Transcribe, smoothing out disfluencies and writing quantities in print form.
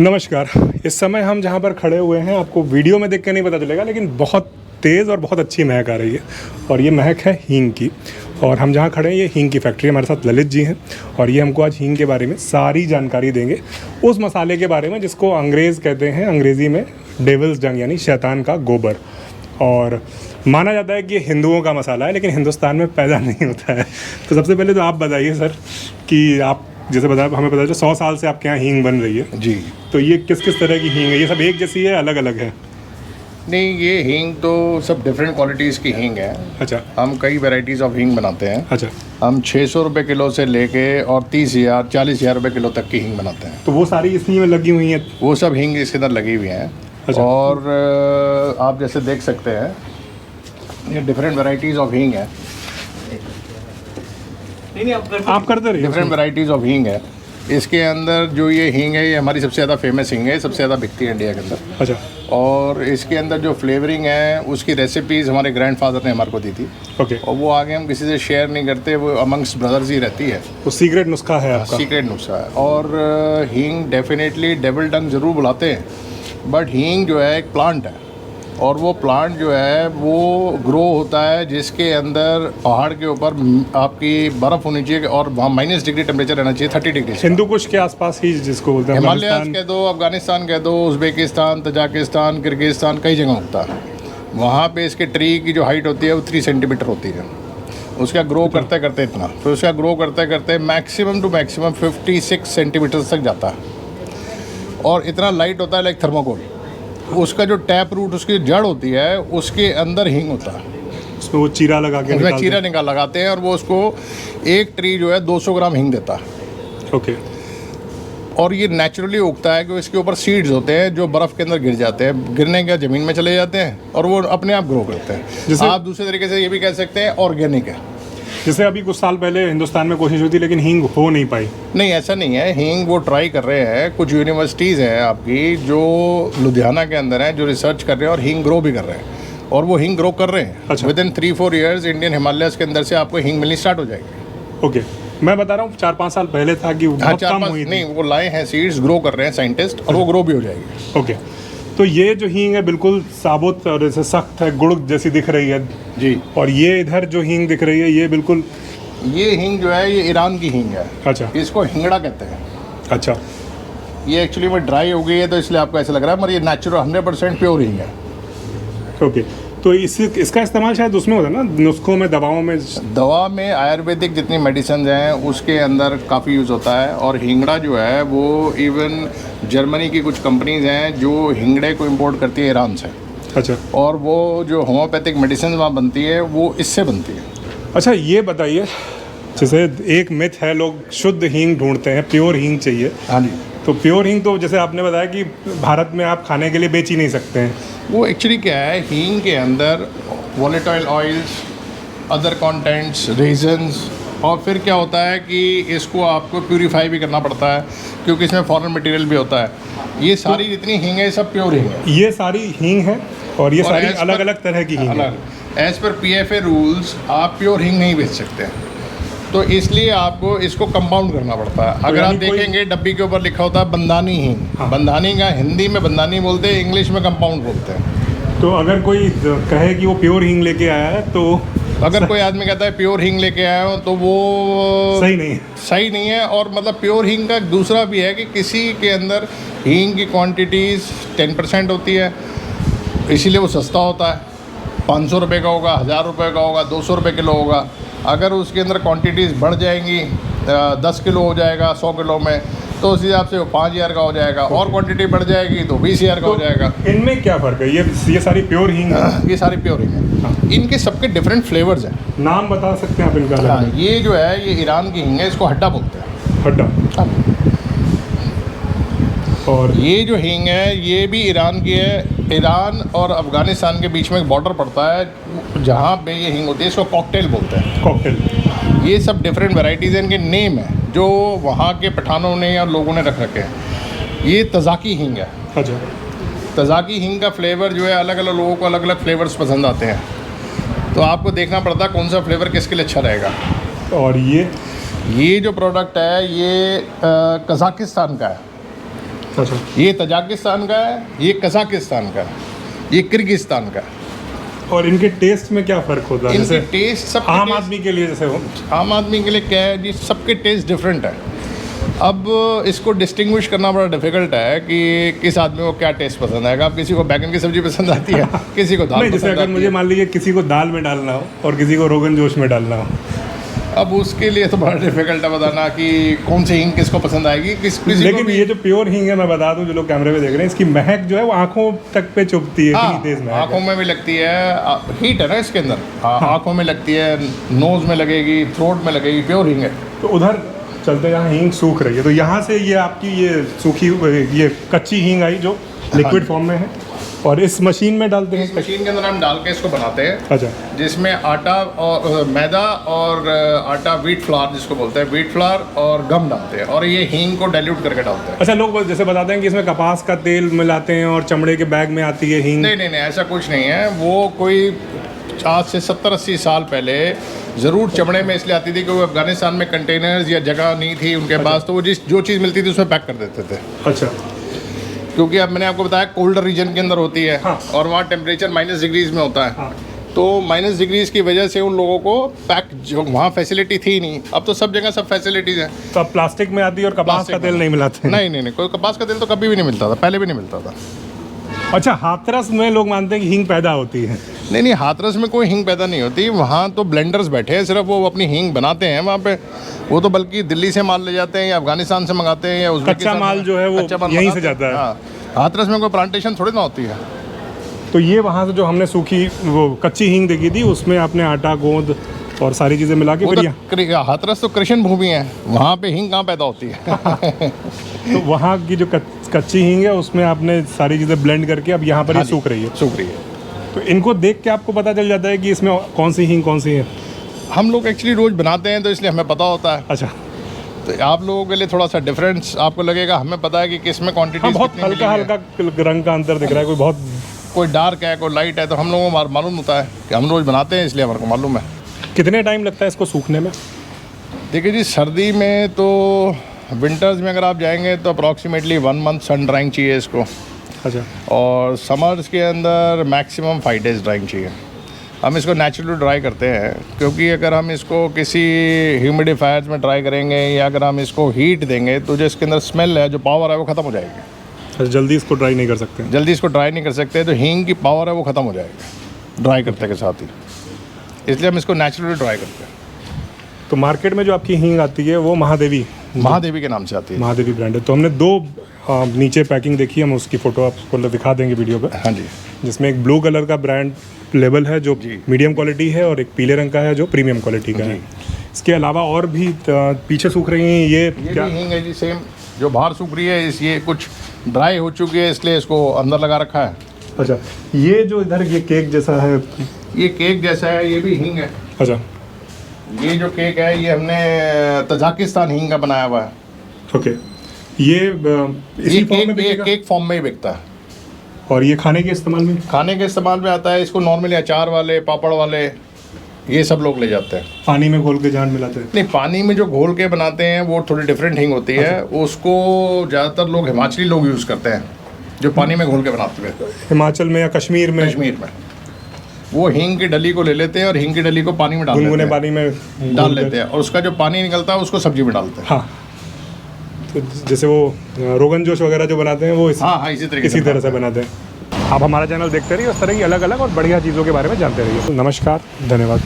नमस्कार। इस समय हम जहाँ पर खड़े हुए हैं आपको वीडियो में देख के नहीं पता चलेगा, लेकिन बहुत तेज़ और बहुत अच्छी महक आ रही है और ये महक है हींग की। और हम जहाँ खड़े हैं ये हींग की फैक्ट्री। हमारे साथ ललित जी हैं और ये हमको आज हींग के बारे में सारी जानकारी देंगे, उस मसाले के बारे में जिसको अंग्रेज़ कहते हैं, अंग्रेज़ी में डेविल्स डंग यानी शैतान का गोबर। और माना जाता है कि ये हिंदुओं का मसाला है, लेकिन हिंदुस्तान में पैदा नहीं होता है। तो सबसे पहले तो आप बताइए सर कि आप जैसे बताया, हमें पता चला 100 साल से आपके यहाँ हींग बन रही है जी। तो ये किस किस तरह की हींग है? ये सब एक जैसी है, अलग अलग है? नहीं, ये हींग तो सब डिफरेंट क्वालिटीज़ की हींग है। अच्छा। हम कई वैरायटीज़ ऑफ हींग बनाते हैं। अच्छा। हम 600 रुपये किलो से लेके और 30,000 40,000 रुपये किलो तक की हींग बनाते हैं। तो वो सारी इसी में लगी हुई हैं? वो सब हींग इसके अंदर लगी हुई हैं। अच्छा। और आप जैसे देख सकते हैं ये डिफरेंट वैरायटीज़ ऑफ हींग है। आप करते रहिए। डिफरेंट वैरायटीज़ ऑफ हींग है। इसके अंदर जो ये हींग है ये हमारी सबसे ज़्यादा फेमस हींग है, सबसे ज़्यादा बिकती है इंडिया के अंदर। अच्छा। और इसके अंदर जो फ्लेवरिंग है उसकी रेसिपीज़ हमारे ग्रैंडफादर ने हमारे को दी थी। ओके। और वो आगे हम किसी से शेयर नहीं करते, वो अमंग्स ब्रदर्स ही रहती है। वो सीक्रेट नुस्खा है आपका? सीक्रेट नुस्खा है। और हींग डेफिनेटली डेविल डंग ज़रूर बुलाते हैं, बट हींग जो है एक प्लांट है और वो प्लांट जो है वो ग्रो होता है जिसके अंदर पहाड़ के ऊपर आपकी बर्फ़ होनी चाहिए और वहाँ -डिग्री टेम्परेचर रहना चाहिए, 30 डिग्री। हिंदू कुश के आसपास ही जिसको बोलते हैं, हिमालयाज कह दो, अफगानिस्तान कह दो, उज़्बेकिस्तान, तजाकिस्तान, किर्गिस्तान, कई जगह उगता है। वहाँ पे इसके ट्री की जो हाइट होती है वो 3 सेंटीमीटर होती है। उसका ग्रो करते करते इतना, फिर उसका ग्रो करते करते मैक्सिमम टू मैक्सिमम 56 सेंटीमीटर तक जाता है और इतना लाइट होता है लाइक थर्माकोल। उसका जो टैप रूट, उसकी जड़ होती है, उसके अंदर हींग होता है। उसमें वो चीरा लगा के उसमें चीरा निकाल लगाते हैं और वो उसको एक ट्री जो है 200 ग्राम हींग देता है। ओके। और ये नेचुरली उगता है कि इसके ऊपर सीड्स होते हैं जो बर्फ़ के अंदर गिर जाते हैं, गिरने के ज़मीन में चले जाते हैं और वो अपने आप ग्रो करते हैं। आप दूसरे तरीके से ये भी कह सकते हैं ऑर्गेनिक है। जैसे अभी कुछ साल पहले हिंदुस्तान में कोशिश हुई थी लेकिन हींग हो नहीं पाई। नहीं, ऐसा नहीं है। हींग वो ट्राई कर रहे हैं। कुछ यूनिवर्सिटीज़ हैं आपकी जो लुधियाना के अंदर हैं जो रिसर्च कर रहे हैं और हींग ग्रो भी कर रहे हैं और वो हींग ग्रो कर रहे हैं। अच्छा। विदिन 3-4 ईयर्स इंडियन हिमालयाज़ के अंदर से आपको हींग मिलनी स्टार्ट हो जाएगी। ओके। मैं बता रहा हूँ 4-5 साल पहले था कि बहुत कम हुई थी। नहीं, वो लाए हैं सीड्स, ग्रो कर रहे हैं साइंटिस्ट और वो ग्रो भी हो जाएगी। ओके। तो ये जो हींग है बिल्कुल साबुत और जैसे सख्त है, गुड़ जैसी दिख रही है जी। और ये इधर जो हींग दिख रही है ये बिल्कुल, ये हींग जो है ये ईरान की हींग है। अच्छा। इसको हिंगड़ा कहते हैं। अच्छा। ये एक्चुअली में ड्राई हो गई है तो इसलिए आपको ऐसा लग रहा है, मगर ये नेचुरल 100% प्योर हींग है। ओके। तो इसका इस्तेमाल शायद उसमें होता है ना, नुस्खों में, दवाओं में? दवा में आयुर्वेदिक जितनी मेडिसिन हैं उसके अंदर काफ़ी यूज़ होता है। और हिंगड़ा जो है वो इवन जर्मनी की कुछ कंपनीज हैं जो हिंगड़े को इंपोर्ट करती है ईरान से। अच्छा। और वो जो होम्योपैथिक मेडिसिन वहाँ बनती है वो इससे बनती है। अच्छा, ये बताइए, जैसे एक मिथ है, लोग शुद्ध हींग ढूंढते हैं, प्योर हींग चाहिए। हाँ जी। तो प्योर हींग तो जैसे आपने बताया कि भारत में आप खाने के लिए बेच ही नहीं सकते हैं। वो एक्चुअली क्या है, हींग के अंदर volatile oils, other contents, reasons, और फिर क्या होता है कि इसको आपको प्यूरीफाई भी करना पड़ता है क्योंकि इसमें फॉरेन मटेरियल भी होता है। ये सारी जितनी हींग है सब प्योर हींग है। ये सारी हींग है और ये सारी अलग अलग तरह की हींग है। एज पर PFA रूल्स आप प्योर हींग नहीं बेच सकते हैं, तो इसलिए आपको इसको कंपाउंड करना पड़ता है। अगर आप देखेंगे डब्बी के ऊपर लिखा होता है बंधानी हींग। हाँ। बंधानी का हिंदी में बंधानी बोलते हैं, इंग्लिश में कंपाउंड बोलते हैं। तो अगर कोई कहे कि वो प्योर हींग लेके आया है तो अगर कोई आदमी कहता है प्योर हींग लेके आया हो तो वो सही नहीं है। सही नहीं है। और मतलब प्योर हींग का दूसरा भी है कि किसी के अंदर हींग की क्वांटिटीज़ 10% होती है, इसीलिए वो सस्ता होता है। 500 रुपये का होगा, 1000 रुपये का होगा, 200 रुपये किलो होगा। अगर उसके अंदर क्वांटिटीज़ बढ़ जाएंगी, 10 किलो हो जाएगा 100 किलो में, तो उस हिसाब से वो 5000 का हो जाएगा। और क्वांटिटी बढ़ जाएगी तो 20000 का हो जाएगा। इनमें क्या फ़र्क है? ये सारी प्योर हींग है? ये सारी प्योर हींग है। हाँ। इनके सबके डिफरेंट फ्लेवर्स हैं। नाम बता सकते हैं आप इनका? हाँ, ये जो है ये ईरान की हींग है, इसको हड्डा बोलते हैं। हड्डा। और ये जो हींग है ये भी ईरान की है। ईरान और अफ़गानिस्तान के बीच में एक बॉर्डर पड़ता है जहाँ पे ये हींग होती है, इसको कॉकटेल बोलते हैं। कॉकटेल। ये सब डिफरेंट वैरायटीज़ हैं, इनके नेम हैं जो वहाँ के पठानों ने और लोगों ने रख रखे हैं। ये तज़ाकी हींग है। अच्छा। तज़ाकी हींग का फ्लेवर जो है अलग अलग लोगों को अलग अलग फ्लेवर्स पसंद आते हैं, तो आपको देखना पड़ता है कौन सा फ्लेवर किसके लिए अच्छा रहेगा। और ये जो प्रोडक्ट है ये कज़ाकिस्तान का है। अच्छा, ये तजाकिस्तान का है, ये कजाकिस्तान का है, ये किर्गिस्तान का है। और इनके टेस्ट में क्या फ़र्क होता है? इनके जैसे टेस्ट सब आम आदमी के लिए जैसे हो, आम आदमी के लिए क्या है जी, सबके टेस्ट डिफरेंट है। अब इसको डिस्टिंग्विश करना बड़ा डिफिकल्ट है कि किस आदमी को क्या टेस्ट पसंद आएगा। अब किसी को बैगन की सब्जी पसंद आती है, किसी को दाल नहीं, जैसे पसंद अगर आती मुझे है। मान लीजिए किसी को दाल में डालना हो और किसी को रोगन जोश में डालना हो, अब उसके लिए तो बड़ा डिफिकल्ट है बताना कि कौन सी हींग किसको पसंद आएगी। किसी को लेकिन भी- ये जो प्योर हींग है, मैं बता दूं जो लोग कैमरे पे देख रहे हैं, इसकी महक जो है वो आंखों तक पे चुभती है, हाँ, इतनी तेज महक आँखों है। में भी लगती है, हीट है ना इसके अंदर। हाँ, आँखों में लगती है, नोज में लगेगी, थ्रोट में लगेगी, प्योर हींग है। तो उधर चलते यहाँ हींग सूख रही है, तो यहाँ से ये आपकी ये सूखी ये कच्ची हींग आई जो लिक्विड फॉर्म में है, और इस मशीन में डालते इस हैं। मशीन के अंदर हम डाल के इसको बनाते हैं, अच्छा, जिसमें आटा और मैदा और आटा व्हीट फ्लावर जिसको बोलते हैं, व्हीट फ्लावर और गम डालते हैं, और ये हींग को डाइल्यूट करके डालते हैं। अच्छा, लोग जैसे बताते हैं कि इसमें कपास का तेल मिलाते हैं और चमड़े के बैग में आती है हींग। नहीं नहीं नहीं, ऐसा कुछ नहीं है। वो कोई आज से 70-80 साल पहले ज़रूर चमड़े में इसलिए आती थी कि वो अफगानिस्तान में कंटेनर्स या जगह नहीं थी उनके पास, तो वो जो चीज़ मिलती थी उसमें पैक कर देते थे। अच्छा, क्योंकि अब मैंने आपको बताया कोल्डर रीजन के अंदर होती है, हाँ। और वहाँ टेम्परेचर माइनस डिग्रीज में होता है। हाँ। तो माइनस डिग्रीज की वजह से उन लोगों को पैक, जो वहाँ फैसिलिटी थी नहीं, अब तो सब जगह सब फैसिलिटीज़ हैं। तो अब प्लास्टिक में आती है और कपास का प्लास्टिक तेल में। नहीं मिलाते हैं। नहीं नहीं नहीं, कोई कपास का तेल तो कभी भी नहीं मिलता था, पहले भी नहीं मिलता था। अच्छा, हाथरस में लोग मानते हैं कि हींग पैदा होती है। नहीं नहीं, हाथरस में कोई हींग पैदा नहीं होती। वहाँ तो ब्लेंडर्स बैठे हैं, सिर्फ वो अपनी हींग बनाते हैं वहाँ पे। वो तो बल्कि दिल्ली से माल ले जाते हैं या अफगानिस्तान से मंगाते हैं या उज़्बेकिस्तान माल से- जो है वो कच्चा माल यहीं से मंगाते हैं। जाता है। हाँ, हाथरस में कोई प्लांटेशन थोड़ी ना होती है। तो ये वहाँ से जो हमने सूखी वो कच्ची हींग देखी थी, उसमें आपने आटा गोंद और सारी चीज़ें मिला के वो फिर तो हाथरस तो कृषि भूमि है, वहाँ पे हींग कहाँ पैदा होती है। तो वहाँ की जो कच्ची हींग है उसमें आपने सारी चीज़ें ब्लेंड करके अब यहाँ पर हाँ ये जी, सूख रही है। सूख रही है। तो इनको देख के आपको पता चल जाता है कि इसमें कौन सी हींग कौन सी है। हम लोग एक्चुअली रोज़ बनाते हैं तो इसलिए हमें पता होता है। अच्छा, तो आप लोगों के लिए थोड़ा सा डिफरेंस आपको लगेगा, हमें पता है कि किस में क्वान्टिटी हाँ, बहुत हल्का हल्का रंग का अंतर दिख रहा है, कोई बहुत। कोई डार्क है कोई लाइट है, तो हम लोगों को मालूम होता है कि हम रोज़ बनाते हैं इसलिए हमारे को मालूम है। कितने टाइम लगता है इसको सूखने में? देखिए जी, सर्दी में तो विंटर्स में अगर आप जाएंगे तो अप्रॉक्सीमेटली 1 मंथ सन ड्राइंग चाहिए इसको, अच्छा, और समर्स के अंदर मैक्सिमम 5 डेज़ ड्राइंग चाहिए। हम इसको नेचुरली ड्राई करते हैं, क्योंकि अगर हम इसको किसी ह्यूमिडिफायर्स में ड्राई करेंगे या अगर हम इसको हीट देंगे तो जो इसके अंदर स्मेल है, जो पावर है, वो ख़त्म हो जाएगी। अच्छा, जल्दी इसको ड्राई नहीं कर सकते। जल्दी इसको ड्राई नहीं कर सकते, तो हींग की पावर है वो ख़त्म हो जाएगी ड्राई करते के साथ ही, इसलिए हम इसको नेचुरली ड्राई करते हैं। तो मार्केट में जो आपकी हींग आती है वो महादेवी महादेवी के नाम से आती है। महादेवी ब्रांड है। तो हमने दो नीचे पैकिंग देखी, हम उसकी फ़ोटो आपको दिखा देंगे वीडियो पे, हाँ जी, जिसमें एक ब्लू कलर का ब्रांड लेबल है जो जी। मीडियम क्वालिटी है, और एक पीले रंग का है जो प्रीमियम क्वालिटी का है। इसके अलावा और भी पीछे सूख रही हैं ये ये क्या? भी हींग है जी, सेम जो बाहर सूख रही है। ये कुछ ड्राई हो चुकी है इसलिए इसको अंदर लगा रखा है। अच्छा, ये जो इधर ये केक जैसा है, ये केक जैसा है, ये भी हींग है। अच्छा, ये जो केक है ये हमने तजाकिस्तान हींग का बनाया हुआ है। ओके, ये इसी ये फॉर्म में केक बिकेगा? केक फॉर्म में ही बिकता है। और ये खाने के इस्तेमाल में? खाने के इस्तेमाल में आता है। इसको नॉर्मली अचार वाले, पापड़ वाले, ये सब लोग ले जाते हैं। पानी में घोल के जान मिलाते हैं? नहीं, पानी में जो घोल के बनाते हैं वो थोड़ी डिफरेंट हींग होती है। उसको ज़्यादातर लोग हिमाचली लोग यूज़ करते हैं, जो पानी में घोल के बनाते हैं। हिमाचल में या कश्मीर में? कश्मीर में वो हींग की डली को ले लेते हैं और हींग की डली को पानी में डाल गुनगुने लेते हैं, पानी में डाल घोल के- लेते हैं, और उसका जो पानी निकलता है उसको सब्जी में डालते हैं। हाँ, तो जैसे वो रोगन जोश वगैरह जो बनाते हैं वो हाँ हाँ, इसी तरीके इसी तरह से बनाते हैं। आप हमारा चैनल देखते रहिए, उस तरह की अलग अलग और बढ़िया चीज़ों के बारे में जानते रहिए। तो नमस्कार, धन्यवाद।